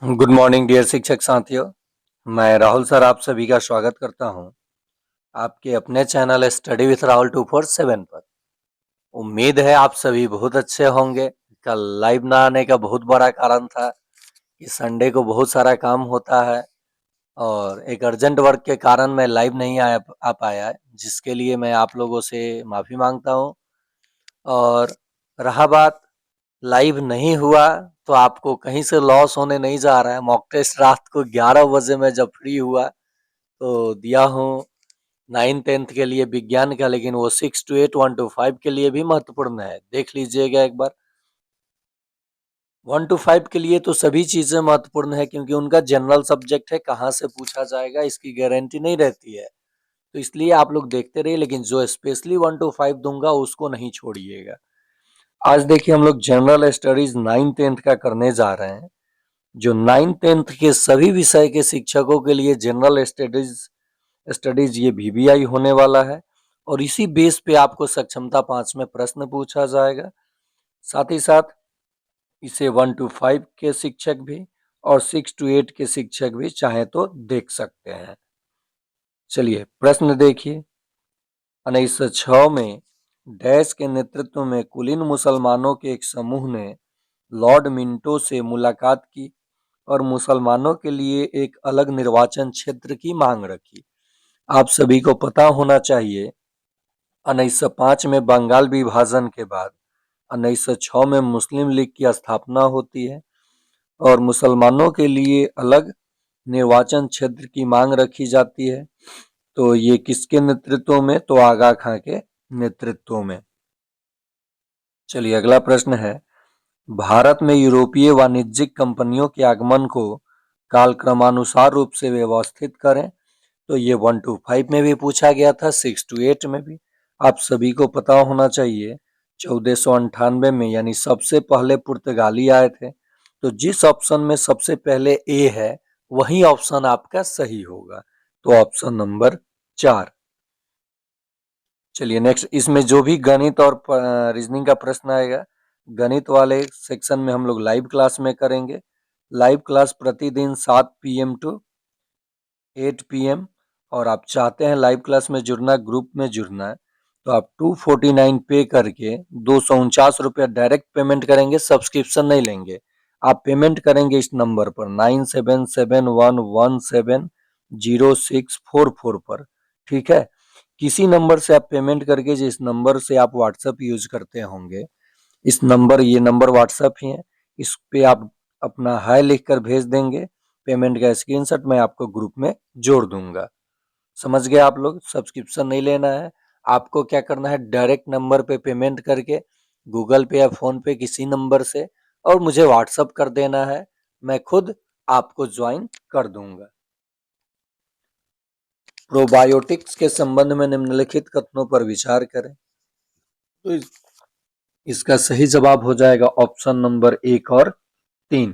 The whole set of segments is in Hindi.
गुड मॉर्निंग डियर शिक्षक साथियों। मैं राहुल सर आप सभी का स्वागत करता हूं आपके अपने चैनल स्टडी विथ राहुल 247 पर। उम्मीद है आप सभी बहुत अच्छे होंगे। कल लाइव ना आने का बहुत बड़ा कारण था कि संडे को बहुत सारा काम होता है और एक अर्जेंट वर्क के कारण मैं लाइव नहीं आ पाया, जिसके लिए मैं आप लोगों से माफ़ी मांगता हूं। और रहा बात लाइव नहीं हुआ तो आपको कहीं से लॉस होने नहीं जा रहा है। मॉक टेस्ट रात को 11 बजे मैं जब फ्री हुआ तो दिया हूँ 9th 10th के लिए विज्ञान का, लेकिन वो 6 to 8 1 to 5 के लिए भी महत्वपूर्ण है। देख लीजिएगा एक बार। 1 to 5 के लिए तो सभी चीज़ें महत्वपूर्ण है, क्योंकि उनका जनरल सब्जेक्ट है, कहाँ से पूछा जाएगा इसकी गारंटी नहीं रहती है। तो इसलिए आप लोग देखते रहिए, लेकिन जो स्पेशली 1 to 5 दूंगा उसको नहीं छोड़िएगा। आज देखिए हम लोग जनरल स्टडीज 9th 10th का करने जा रहे हैं। जो 9th 10th के सभी विषय के शिक्षकों के लिए जनरल स्टडीज स्टडीज ये VBI होने वाला है और इसी बेस पे आपको सक्षमता 5 में प्रश्न पूछा जाएगा। साथ ही साथ इसे 1 to 5 के शिक्षक भी और 6 to 8 के शिक्षक भी चाहे तो देख सकते हैं। चलिए प्रश्न देखिए। 1906 में डैश के नेतृत्व में कुलीन मुसलमानों के एक समूह ने लॉर्ड मिंटो से मुलाकात की और मुसलमानों के लिए एक अलग निर्वाचन क्षेत्र की मांग रखी। आप सभी को पता होना चाहिए 1905 में बंगाल विभाजन के बाद 1906 में मुस्लिम लीग की स्थापना होती है और मुसलमानों के लिए अलग निर्वाचन क्षेत्र की मांग रखी जाती है। तो ये किसके नेतृत्व में? तो आगा खां के नेतृत्व में। चलिए अगला प्रश्न है, भारत में यूरोपीय वाणिज्यिक कंपनियों के आगमन को कालक्रमानुसार रूप से व्यवस्थित करें। तो ये 1 to 5 में भी पूछा गया था, 6 to 8 में भी। आप सभी को पता होना चाहिए 1498 में यानी सबसे पहले पुर्तगाली आए थे। तो जिस ऑप्शन में सबसे पहले ए है वही ऑप्शन आपका सही होगा। तो ऑप्शन नंबर 4। चलिए नेक्स्ट, इसमें जो भी गणित और रीजनिंग का प्रश्न आएगा गणित वाले सेक्शन में हम लोग लाइव क्लास में करेंगे। लाइव क्लास प्रतिदिन 7 PM टू 8 PM। और आप चाहते हैं लाइव क्लास में जुड़ना, ग्रुप में जुड़ना है, तो आप 249 पे करके 249 रुपया डायरेक्ट पेमेंट करेंगे, सब्सक्रिप्शन नहीं लेंगे। आप पेमेंट करेंगे इस नंबर पर 9771170644 पर। ठीक है, किसी नंबर से आप पेमेंट करके, जिस नंबर से आप व्हाट्सएप यूज करते होंगे, इस नंबर, ये नंबर व्हाट्सएप ही है, इस पे आप अपना हाय लिख कर भेज देंगे। पेमेंट का स्क्रीनशॉट मैं आपको ग्रुप में जोड़ दूंगा। समझ गए आप लोग? सब्सक्रिप्शन नहीं लेना है। आपको क्या करना है, डायरेक्ट नंबर पे पेमेंट करके गूगल पे या फोन पे किसी नंबर से और मुझे व्हाट्सअप कर देना है, मैं खुद आपको ज्वाइन कर दूंगा। प्रोबायोटिक्स के संबंध में निम्नलिखित कथनों पर विचार करें। तो इसका सही जवाब हो जाएगा ऑप्शन नंबर 1 और 3।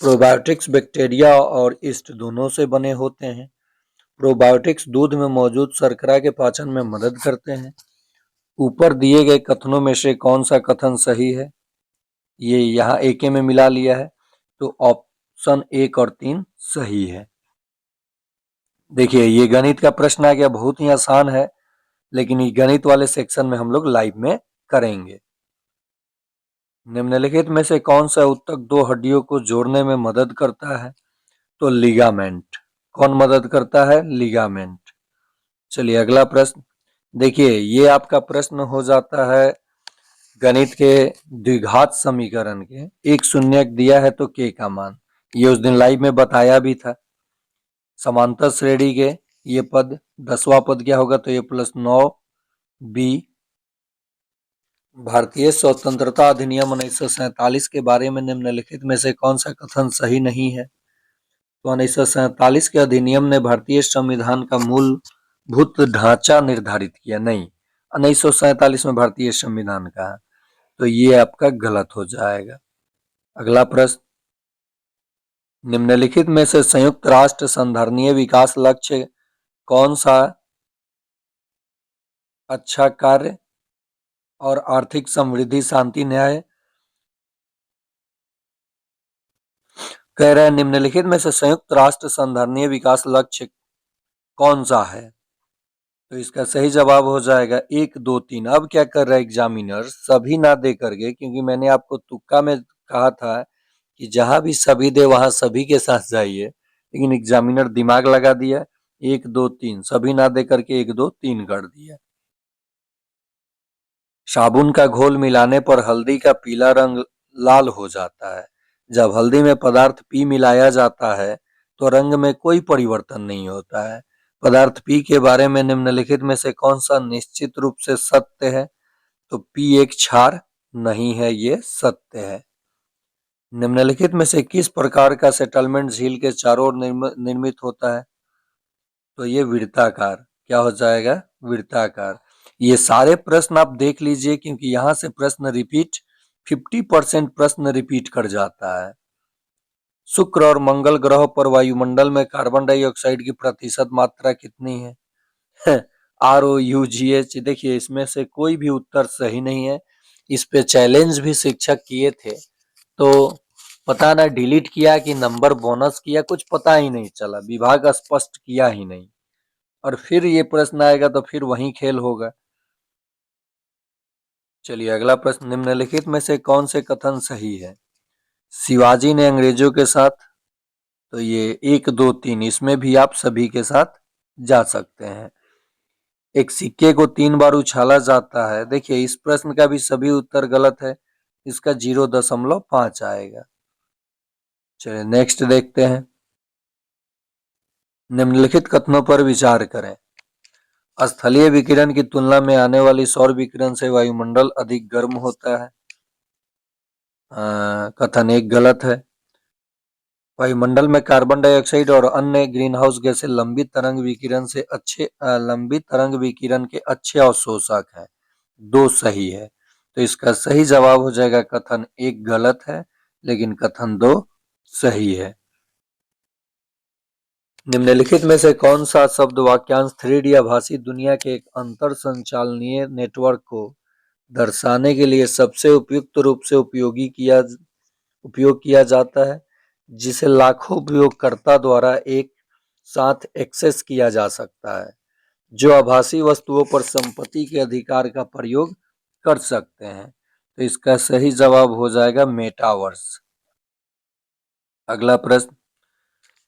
प्रोबायोटिक्स बैक्टीरिया और यीस्ट दोनों से बने होते हैं। प्रोबायोटिक्स दूध में मौजूद शर्करा के पाचन में मदद करते हैं। ऊपर दिए गए कथनों में से कौन सा कथन सही है? ये यहाँ एक में मिला लिया है, तो ऑप्शन 1 और 3 सही है। देखिए ये गणित का प्रश्न आ गया, बहुत ही आसान है, लेकिन ये गणित वाले सेक्शन में हम लोग लाइव में करेंगे। निम्नलिखित में से कौन सा ऊतक दो हड्डियों को जोड़ने में मदद करता है? तो लिगामेंट। कौन मदद करता है? लिगामेंट। चलिए अगला प्रश्न देखिए, ये आपका प्रश्न हो जाता है गणित के द्विघात समीकरण के। एक शून्यक दिया है तो के का मान, ये उस दिन लाइव में बताया भी था। समांतर श्रेणी के ये पद, 10वां पद क्या होगा? तो ये +9b। भारतीय स्वतंत्रता अधिनियम 1947 के बारे में निम्नलिखित में से कौन सा कथन सही नहीं है? तो 1947 के अधिनियम ने भारतीय संविधान का मूलभूत ढांचा निर्धारित किया नहीं, 1947 में भारतीय संविधान का है, तो ये आपका गलत हो जाएगा। अगला प्रश्न, निम्नलिखित में से संयुक्त राष्ट्र संधारणीय विकास लक्ष्य कौन सा अच्छा कार्य और आर्थिक समृद्धि, शांति, न्याय कह रहे हैं निम्नलिखित में से संयुक्त राष्ट्र संधारणीय विकास लक्ष्य कौन सा है? तो इसका सही जवाब हो जाएगा 1, 2, 3। अब क्या कर रहा है एग्जामिनर, सभी ना दे करके, क्योंकि मैंने आपको तुक्का में कहा था कि जहां भी सभी दे वहां सभी के साथ जाइए, लेकिन एग्जामिनर दिमाग लगा दिया, 1, 2, 3 सभी ना दे करके 1, 2, 3 कर दिया। साबुन का घोल मिलाने पर हल्दी का पीला रंग लाल हो जाता है। जब हल्दी में पदार्थ पी मिलाया जाता है तो रंग में कोई परिवर्तन नहीं होता है। पदार्थ पी के बारे में निम्नलिखित में से कौन सा निश्चित रूप से सत्य है? तो पी एक क्षार नहीं है, ये सत्य है। निम्नलिखित में से किस प्रकार का सेटलमेंट झील के चारों ओर निर्मित होता है? तो ये वृत्ताकार। क्या हो जाएगा? वृत्ताकार। ये सारे प्रश्न आप देख लीजिए, क्योंकि यहाँ से प्रश्न रिपीट 50% प्रश्न रिपीट कर जाता है। शुक्र और मंगल ग्रह पर वायुमंडल में कार्बन डाइऑक्साइड की प्रतिशत मात्रा कितनी है? ROUGH। देखिए, इसमें से कोई भी उत्तर सही नहीं है। इस पे चैलेंज भी शिक्षक किए थे, तो पता ना डिलीट किया कि नंबर बोनस किया, कुछ पता ही नहीं चला, विभाग स्पष्ट किया ही नहीं। और फिर ये प्रश्न आएगा तो फिर वही खेल होगा। चलिए अगला प्रश्न, निम्नलिखित में से कौन से कथन सही है? शिवाजी ने अंग्रेजों के साथ, तो ये 1, 2, 3 इसमें भी आप सभी के साथ जा सकते हैं। एक सिक्के को 3 बार उछाला जाता है। देखिए, इस प्रश्न का भी सभी उत्तर गलत है, इसका 0.5 आएगा। चलिए नेक्स्ट देखते हैं। निम्नलिखित कथनों पर विचार करें। स्थलीय विकिरण की तुलना में आने वाली सौर विकिरण से वायुमंडल अधिक गर्म होता है। कथन 1 गलत है। वायुमंडल में कार्बन डाइऑक्साइड और अन्य ग्रीनहाउस गैसें लंबी तरंग विकिरण के अच्छे अवशोषक हैं। 2 सही है। तो इसका सही जवाब हो जाएगा कथन 1 गलत है, लेकिन कथन 2 सही है। निम्नलिखित में से कौन सा शब्द वाक्यांश 3D आभासी दुनिया के एक अंतर संचालनीय नेटवर्क को दर्शाने के लिए सबसे उपयुक्त रूप से उपयोग किया जाता है, जिसे लाखों उपयोगकर्ता द्वारा एक साथ एक्सेस किया जा सकता है, जो आभासी वस्तुओं पर संपत्ति के अधिकार का प्रयोग कर सकते हैं? तो इसका सही जवाब हो जाएगा मेटावर्स। अगला प्रश्न,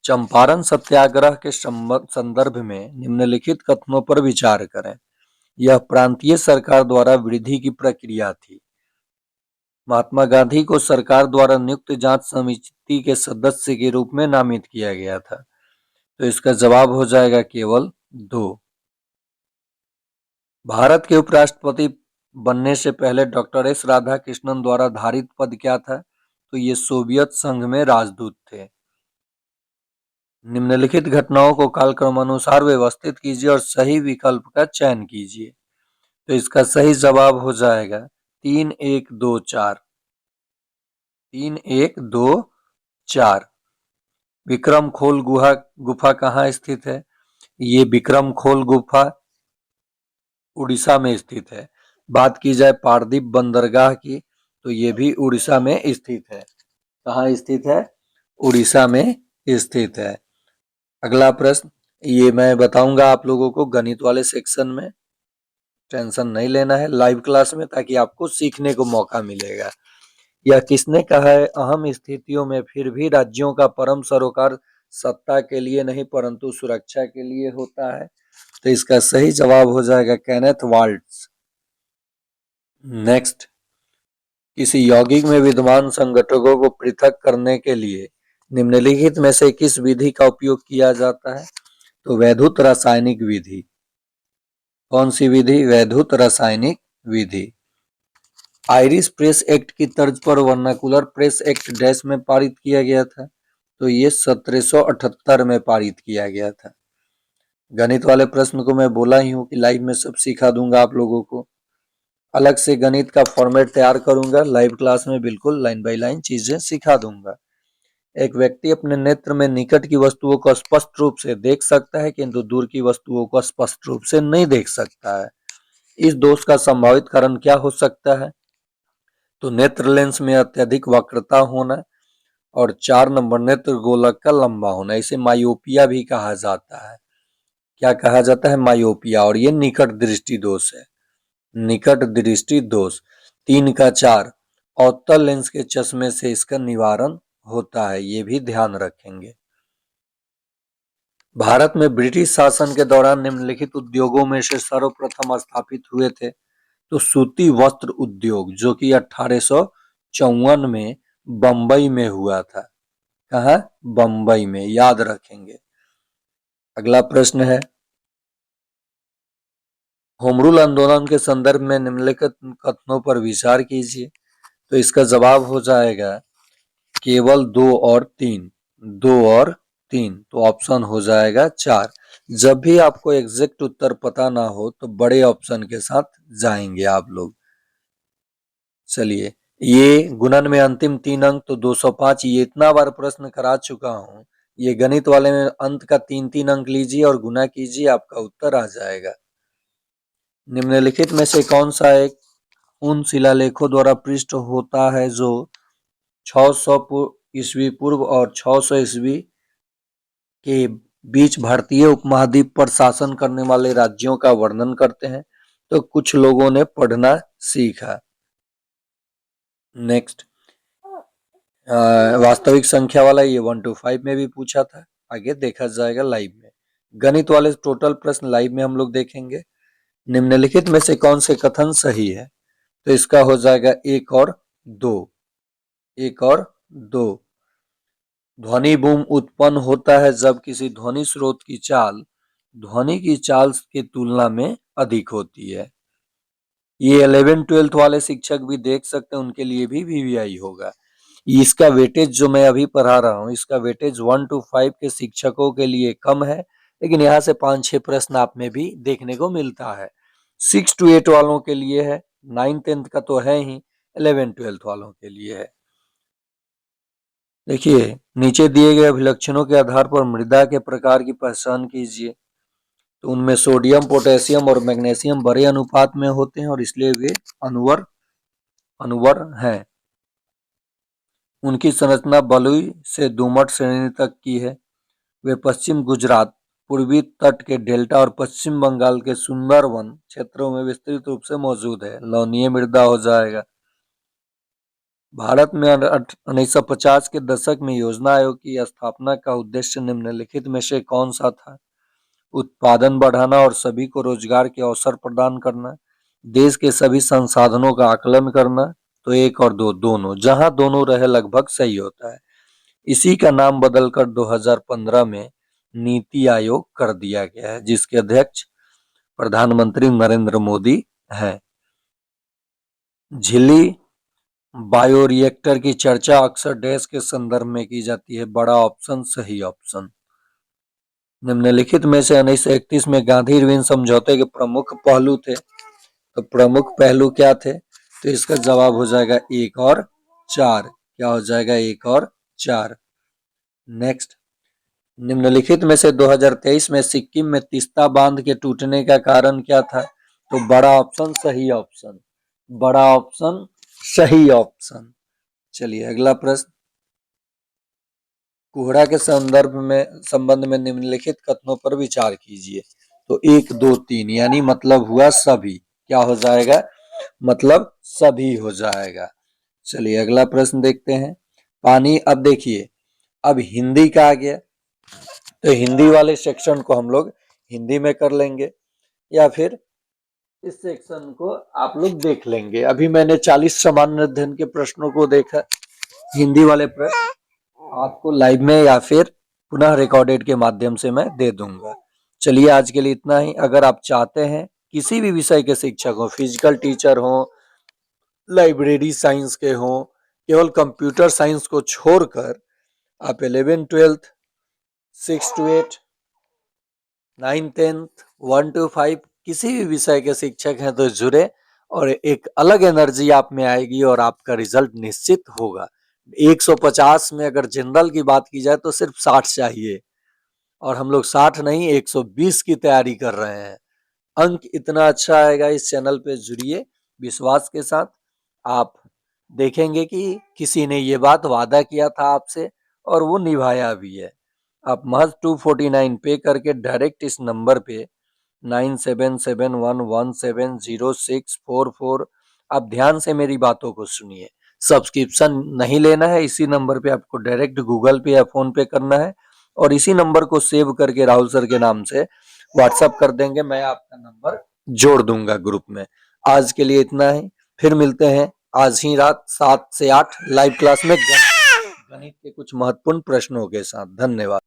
चंपारण सत्याग्रह के संदर्भ में निम्नलिखित कथनों पर विचार करें। यह प्रांतीय सरकार द्वारा वृद्धि की प्रक्रिया थी। महात्मा गांधी को सरकार द्वारा नियुक्त जांच समिति के सदस्य के रूप में नामित किया गया था। तो इसका जवाब हो जाएगा केवल 2। भारत के उपराष्ट्रपति बनने से पहले डॉक्टर एस राधाकृष्णन द्वारा धारित पद क्या था? तो ये सोवियत संघ में राजदूत थे। निम्नलिखित घटनाओं को कालक्रमानुसार व्यवस्थित कीजिए और सही विकल्प का चयन कीजिए। तो इसका सही जवाब हो जाएगा 3, 1, 2, 4। 3, 1, 2, 4। विक्रम खोल गुफा कहाँ स्थित है? ये विक्रम खोल गुफा उड़ीसा में स्थित है। बात की जाए पारदीप बंदरगाह की, तो ये भी उड़ीसा में स्थित है। कहाँ स्थित है? उड़ीसा में स्थित है। अगला प्रश्न, ये मैं बताऊंगा आप लोगों को गणित वाले सेक्शन में, टेंशन नहीं लेना है लाइव क्लास में, ताकि आपको सीखने को मौका मिलेगा। यह किसने कहा है? अहम स्थितियों में फिर भी राज्यों का परम सरोकार सत्ता के लिए नहीं परंतु सुरक्षा के लिए होता है। तो इसका सही जवाब हो जाएगा केनेथ वाल्ट्ज। नेक्स्ट, किसी यौगिक में विद्यमान संघटकों को पृथक करने के लिए निम्नलिखित में से किस विधि का उपयोग किया जाता है? तो वैद्युत रासायनिक विधि। कौन सी विधि? वैद्युत रासायनिक विधि। आयरिश प्रेस एक्ट की तर्ज पर वर्नाकुलर प्रेस एक्ट डैश में पारित किया गया था? तो ये 1778 में पारित किया गया था। गणित वाले प्रश्न को मैं बोला ही हूँ कि लाइव में सब सिखा दूंगा आप लोगों को। अलग से गणित का फॉर्मेट तैयार करूंगा, लाइव क्लास में बिल्कुल लाइन बाय लाइन चीजें सिखा दूंगा। एक व्यक्ति अपने नेत्र में निकट की वस्तुओं को स्पष्ट रूप से देख सकता है, किंतु दूर की वस्तुओं को स्पष्ट रूप से नहीं देख सकता है। इस दोष का संभावित कारण क्या हो सकता है? तो नेत्र लेंस में अत्यधिक वक्रता होना, और 4 नंबर नेत्र गोलक का लंबा होना, इसे मायोपिया भी कहा जाता है। क्या कहा जाता है? मायोपिया। और ये निकट दृष्टि दोष है, निकट दृष्टि दोष। 3 का 4 अवतल लेंस के चश्मे से इसका निवारण होता है, ये भी ध्यान रखेंगे। भारत में ब्रिटिश शासन के दौरान निम्नलिखित उद्योगों में से सर्वप्रथम स्थापित हुए थे। तो सूती वस्त्र उद्योग, जो कि 1854 में बंबई में हुआ था। कहाँ? बंबई में, याद रखेंगे। अगला प्रश्न है, होम रूल आंदोलन के संदर्भ में निम्नलिखित कथनों पर विचार कीजिए। तो इसका जवाब हो जाएगा केवल 2 और 3, 2 और 3। तो ऑप्शन हो जाएगा 4। जब भी आपको एग्जैक्ट उत्तर पता ना हो तो बड़े ऑप्शन के साथ जाएंगे आप लोग। चलिए, ये गुणन में अंतिम 3 अंक तो 205, ये इतना बार प्रश्न करा चुका हूं। ये गणित वाले में अंत का 3-3 अंक लीजिए और गुना कीजिए, आपका उत्तर आ जाएगा। निम्नलिखित में से कौन सा एक उन शिलालेखों द्वारा पृष्ठ होता है जो 600 ईस्वी पूर्व और 600 ईस्वी के बीच भारतीय उपमहाद्वीप पर शासन करने वाले राज्यों का वर्णन करते हैं? तो कुछ लोगों ने पढ़ना सीखा। नेक्स्ट, वास्तविक संख्या वाला ये 1 to 5 में भी पूछा था, आगे देखा जाएगा लाइव में। गणित वाले टोटल प्रश्न लाइव में हम लोग देखेंगे। निम्नलिखित में से कौन से कथन सही है? तो इसका हो जाएगा 1 और 2, 1 और 2। ध्वनि बूम उत्पन्न होता है जब किसी ध्वनि स्रोत की चाल ध्वनि की चाल की तुलना में अधिक होती है। ये 11th-12th वाले शिक्षक भी देख सकते हैं, उनके लिए भी वीवीआई होगा। इसका वेटेज जो मैं अभी पढ़ा रहा हूँ, इसका वेटेज 1 to 5 के शिक्षकों के लिए कम है, लेकिन यहाँ से 5-6 प्रश्न आप में भी देखने को मिलता है। 6 to 8 वालों के लिए है, 9th-10th का तो है ही, 11th-12th वालों के लिए है। देखिए, नीचे दिए गए अभिलक्षणों के आधार पर मृदा के प्रकार की पहचान कीजिए। तो उनमें सोडियम, पोटेशियम और मैग्नीशियम बड़े अनुपात में होते हैं और इसलिए वे अनुवर हैं। उनकी संरचना बलुई से दोमट श्रेणी तक की है। वे पश्चिम गुजरात, पूर्वी तट के डेल्टा और पश्चिम बंगाल के सुंदरवन क्षेत्रों में विस्तृत रूप से मौजूद है। लवणीय मृदा हो जाएगा। भारत में 1950 के दशक में योजना आयोग की स्थापना का उद्देश्य निम्नलिखित में से कौन सा था? उत्पादन बढ़ाना और सभी को रोजगार के अवसर प्रदान करना, देश के सभी संसाधनों का आकलन करना। तो 1 और 2 दोनों, जहां दोनों रहे लगभग सही होता है। इसी का नाम बदलकर 2015 में नीति आयोग कर दिया गया है, जिसके अध्यक्ष प्रधानमंत्री नरेंद्र मोदी हैं। झिल्ली बायोरिएक्टर की चर्चा अक्सर डैश के संदर्भ में की जाती है? बड़ा ऑप्शन सही ऑप्शन। निम्नलिखित में से 1931 में गांधी इरविन समझौते के प्रमुख पहलू थे? तो प्रमुख पहलू क्या थे? तो इसका जवाब हो जाएगा 1 और 4। क्या हो जाएगा? 1 और 4। नेक्स्ट, निम्नलिखित में से 2023 में सिक्किम में तीस्ता बांध के टूटने का कारण क्या था? तो बड़ा ऑप्शन सही ऑप्शन, बड़ा ऑप्शन सही ऑप्शन। चलिए, अगला प्रश्न, कोहरा के संबंध में निम्नलिखित कथनों पर विचार कीजिए। तो 1, 2, 3 यानी मतलब हुआ सभी। क्या हो जाएगा? मतलब सभी हो जाएगा। चलिए, अगला प्रश्न देखते हैं। पानी, अब देखिए, अब हिंदी का आ गया, तो हिंदी वाले सेक्शन को हम लोग हिंदी में कर लेंगे या फिर इस सेक्शन को आप लोग देख लेंगे। अभी मैंने 40 सामान्य अध्ययन के प्रश्नों को देखा, हिंदी वाले प्रश्न आपको लाइव में या फिर पुनः रिकॉर्डेड के माध्यम से मैं दे दूंगा। चलिए, आज के लिए इतना ही। अगर आप चाहते हैं किसी भी विषय के शिक्षक हो, फिजिकल टीचर हो, लाइब्रेरी साइंस के हो, केवल कंप्यूटर साइंस को छोड़कर आप 11th-12th, 6 to 8, 9th-10th, 1 to 5 किसी भी विषय के शिक्षक हैं तो जुड़े, और एक अलग एनर्जी आप में आएगी और आपका रिजल्ट निश्चित होगा। 150 में अगर जनरल की बात की जाए तो सिर्फ 60 चाहिए, और हम लोग 60 नहीं 120 की तैयारी कर रहे हैं। अंक इतना अच्छा आएगा। इस चैनल पे जुड़िए विश्वास के साथ। आप देखेंगे कि किसी ने ये बात वादा किया था आपसे और वो निभाया भी है। आप महज़ 249 पे करके डायरेक्ट इस नंबर पे 9771170644 आप ध्यान से मेरी बातों को सुनिए। सब्सक्रिप्शन नहीं लेना है, इसी नंबर पे आपको डायरेक्ट गूगल पे या फ़ोन पे करना है और इसी नंबर को सेव करके राहुल सर के नाम से व्हाट्सएप कर देंगे, मैं आपका नंबर जोड़ दूँगा ग्रुप में। आज के लिए इतना ही, फिर मिलते हैं आज ही रात 7 से 8 लाइव क्लास में गणित के कुछ महत्वपूर्ण प्रश्नों के साथ। धन्यवाद।